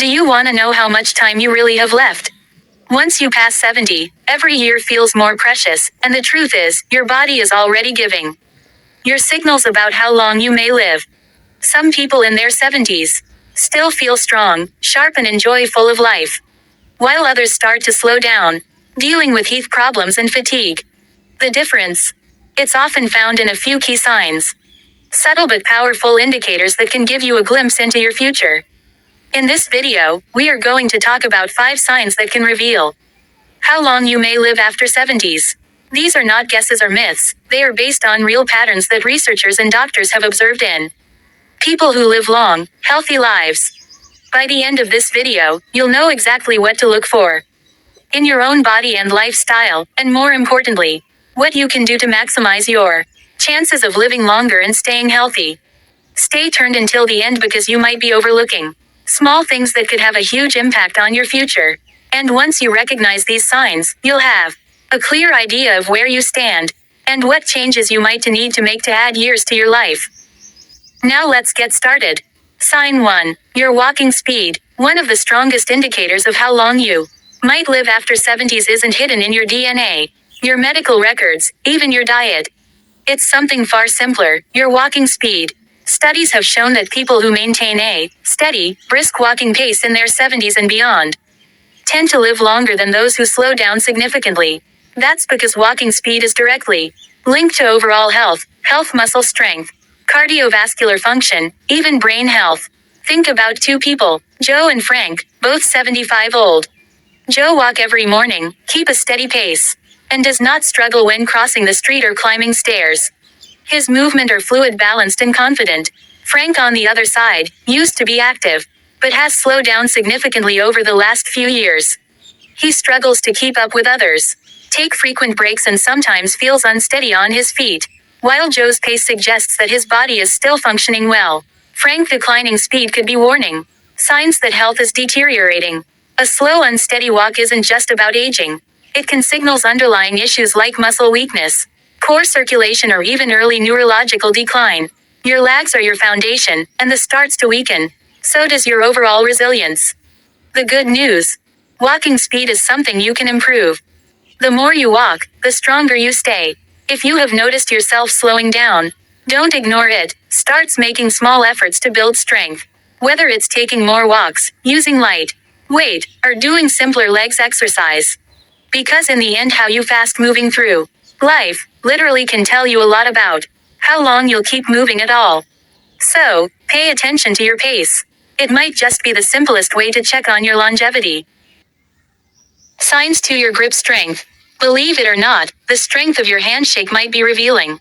Do you want to know how much time you really have left? Once you pass 70, every year feels more precious, and the truth is, your body is already giving your signals about how long you may live. Some people in their 70s still feel strong, sharp and joyful of life, while others start to slow down, dealing with health problems and fatigue. The difference? It's often found in a few key signs. Subtle but powerful indicators that can give you a glimpse into your future. In this video, we are going to talk about 5 signs that can reveal how long you may live after 70s. These are not guesses or myths, they are based on real patterns that researchers and doctors have observed in people who live long, healthy lives. By the end of this video, you'll know exactly what to look for in your own body and lifestyle, and more importantly, what you can do to maximize your chances of living longer and staying healthy. Stay tuned until the end because you might be overlooking small things that could have a huge impact on your future. And once you recognize these signs, you'll have a clear idea of where you stand and what changes you might need to make to add years to your life. Now let's get started. Sign 1. Your walking speed. One of the strongest indicators of how long you might live after 70s isn't hidden in your DNA, your medical records, even your diet. It's something far simpler, your walking speed. Studies have shown that people who maintain a steady, brisk walking pace in their 70s and beyond tend to live longer than those who slow down significantly. That's because walking speed is directly linked to overall health, muscle strength, cardiovascular function, even brain health. Think about 2 people, Joe and Frank, both 75 old. Joe walks every morning, keep a steady pace, and does not struggle when crossing the street or climbing stairs. His movement are fluid, balanced and confident. Frank, on the other side, used to be active, but has slowed down significantly over the last few years. He struggles to keep up with others, take frequent breaks and sometimes feels unsteady on his feet. While Joe's pace suggests that his body is still functioning well, Frank's declining speed could be warning signs that health is deteriorating. A slow, unsteady walk isn't just about aging. It can signal underlying issues like muscle weakness, poor circulation or even early neurological decline. Your legs are your foundation, and the starts to weaken. So does your overall resilience. The good news? Walking speed is something you can improve. The more you walk, the stronger you stay. If you have noticed yourself slowing down, don't ignore it. Start making small efforts to build strength. Whether it's taking more walks, using light weight, or doing simpler legs exercise. Because in the end, how you fast moving through life literally can tell you a lot about how long you'll keep moving at all. So, pay attention to your pace. It might just be the simplest way to check on your longevity. Signs 2. Your grip strength. Believe it or not, the strength of your handshake might be revealing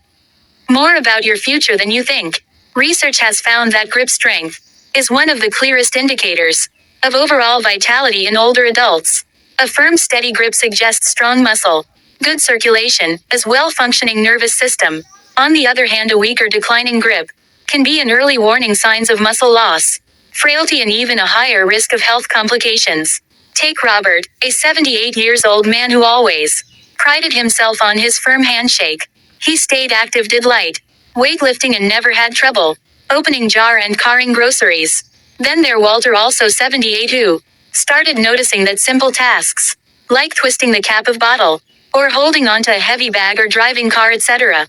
more about your future than you think. Research has found that grip strength is one of the clearest indicators of overall vitality in older adults. A firm, steady grip suggests strong muscle, good circulation, as well-functioning nervous system. On the other hand, a weak or declining grip can be an early warning signs of muscle loss, frailty and even a higher risk of health complications. Take Robert, a 78-years-old man who always prided himself on his firm handshake. He stayed active, did light weightlifting and never had trouble opening jar and carrying groceries. Then there Walter, also 78, who started noticing that simple tasks, like twisting the cap of bottle, or holding onto a heavy bag or driving car, etc.,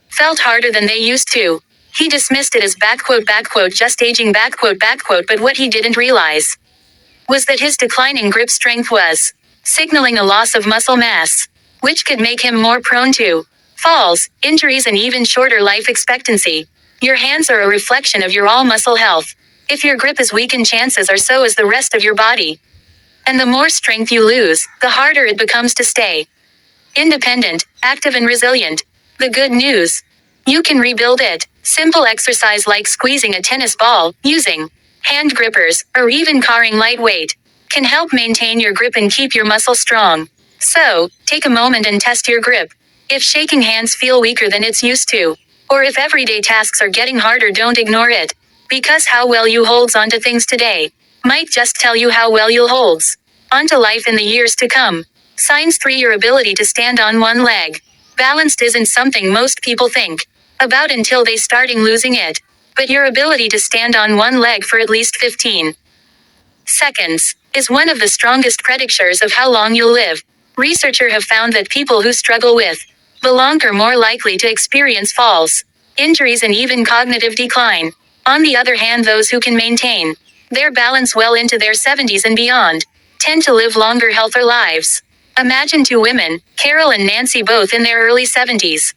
felt harder than they used to. He dismissed it as just aging, but what he didn't realize was that his declining grip strength was signaling a loss of muscle mass, which could make him more prone to falls, injuries and even shorter life expectancy. Your hands are a reflection of your all muscle health. If your grip is weakened, chances are so is the rest of your body. And the more strength you lose, the harder it becomes to stay independent, active and resilient. The good news? You can rebuild it. Simple exercise like squeezing a tennis ball, using hand grippers, or even carrying lightweight can help maintain your grip and keep your muscle strong. So, take a moment and test your grip. If shaking hands feel weaker than it's used to, or if everyday tasks are getting harder, don't ignore it. Because how well you holds onto things today might just tell you how well you'll holds onto life in the years to come. Signs 3. Your ability to stand on one leg. Balanced isn't something most people think about until they starting losing it. But your ability to stand on one leg for at least 15 seconds, is one of the strongest predictors of how long you'll live. Researchers have found that people who struggle with belong are more likely to experience falls, injuries, and even cognitive decline. On the other hand, those who can maintain their balance well into their 70s and beyond tend to live longer, healthier lives. Imagine two women, Carol and Nancy, both in their early 70s.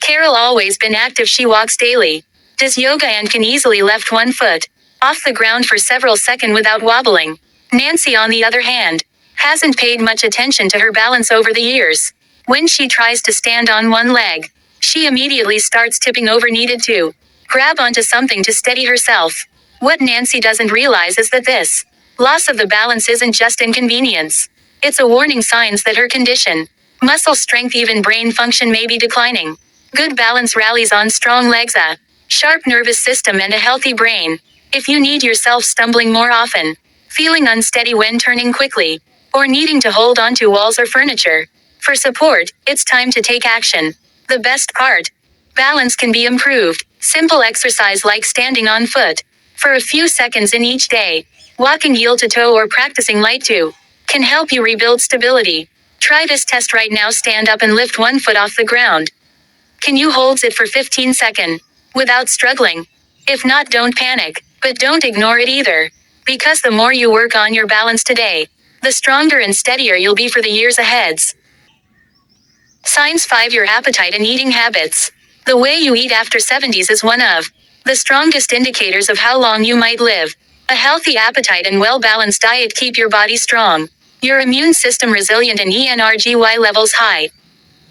Carol always been active. She walks daily, does yoga, and can easily lift one foot off the ground for several seconds without wobbling. Nancy, on the other hand, hasn't paid much attention to her balance over the years. When she tries to stand on one leg, she immediately starts tipping over, needed to grab onto something to steady herself. What Nancy doesn't realize is that this loss of the balance isn't just inconvenience. It's a warning signs that her condition, muscle strength, even brain function may be declining. Good balance rallies on strong legs, a sharp nervous system, and a healthy brain. If you need yourself stumbling more often, feeling unsteady when turning quickly, or needing to hold onto walls or furniture for support, it's time to take action. The best part: balance can be improved. Simple exercise like standing on foot for a few seconds in each day, walking heel to toe, or practicing light two can help you rebuild stability. Try this test right now. Stand up and lift one foot off the ground. Can you hold it for 15 seconds without struggling? If not, don't panic, but don't ignore it either. Because the more you work on your balance today, the stronger and steadier you'll be for the years ahead. Signs 5. Your appetite and eating habits. The way you eat after 70s is one of the strongest indicators of how long you might live. A healthy appetite and well-balanced diet keep your body strong, your immune system resilient, and energy levels high.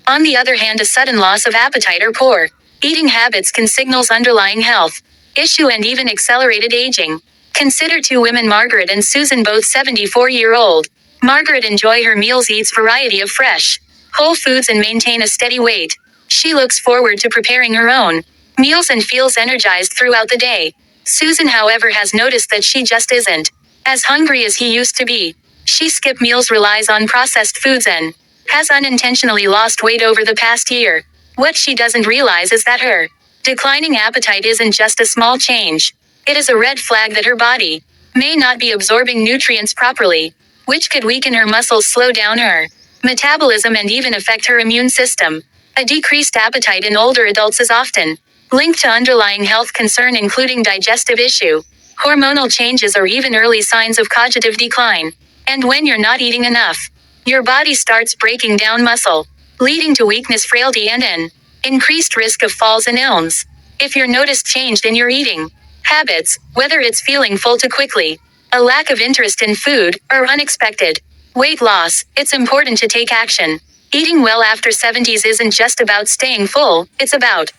On the other hand, a sudden loss of appetite or poor eating habits can signal underlying health issue and even accelerated aging. Consider two women, Margaret and Susan, both 74-year-old. Margaret enjoy her meals, eats variety of fresh, whole foods, and maintain a steady weight. She looks forward to preparing her own meals and feels energized throughout the day. Susan, however, has noticed that she just isn't as hungry as he used to be. She skips meals, relies on processed foods, and has unintentionally lost weight over the past year. What she doesn't realize is that her declining appetite isn't just a small change. It is a red flag that her body may not be absorbing nutrients properly, which could weaken her muscles, slow down her metabolism, and even affect her immune system. A decreased appetite in older adults is often linked to underlying health concern, including digestive issue, hormonal changes, or even early signs of cognitive decline. And when you're not eating enough, your body starts breaking down muscle, leading to weakness, frailty, and an increased risk of falls and illness. If you're noticed change in your eating habits, whether it's feeling full too quickly, a lack of interest in food, or unexpected weight loss, it's important to take action. Eating well after 70s isn't just about staying full, it's about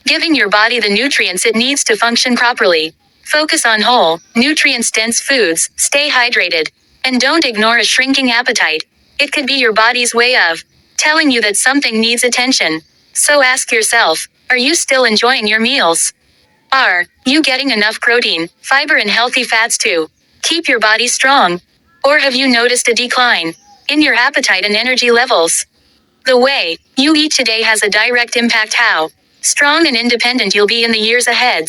giving your body the nutrients it needs to function properly. Focus on whole, nutrients-dense foods, stay hydrated, and don't ignore a shrinking appetite. It could be your body's way of telling you that something needs attention. So ask yourself, are you still enjoying your meals? Are you getting enough protein, fiber, and healthy fats to keep your body strong? Or have you noticed a decline in your appetite and energy levels? The way you eat today has a direct impact how strong and independent you'll be in the years ahead.